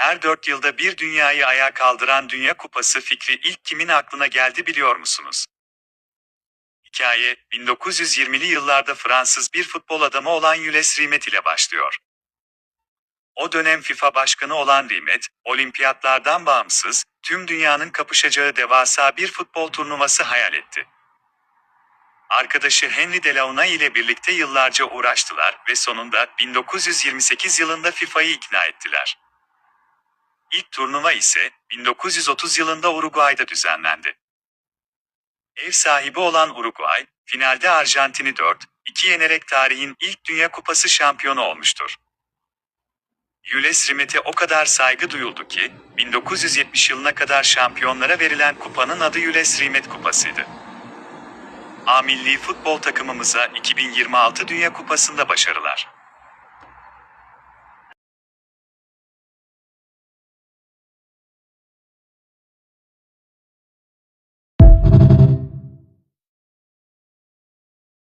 Her 4 yılda bir dünyayı ayağa kaldıran Dünya Kupası fikri ilk kimin aklına geldi biliyor musunuz? Hikaye, 1920'li yıllarda Fransız bir futbol adamı olan Jules Rimet ile başlıyor. O dönem FIFA başkanı olan Rimet, olimpiyatlardan bağımsız, tüm dünyanın kapışacağı devasa bir futbol turnuvası hayal etti. Arkadaşı Henri Delaunay ile birlikte yıllarca uğraştılar ve sonunda 1928 yılında FIFA'yı ikna ettiler. İlk turnuva ise 1930 yılında Uruguay'da düzenlendi. Ev sahibi olan Uruguay, finalde Arjantin'i 4-2 yenerek tarihin ilk Dünya Kupası şampiyonu olmuştur. Jules Rimet'e o kadar saygı duyuldu ki, 1970 yılına kadar şampiyonlara verilen kupanın adı Jules Rimet Kupası'ydı. A milli futbol takımımıza 2026 Dünya Kupası'nda başarılar.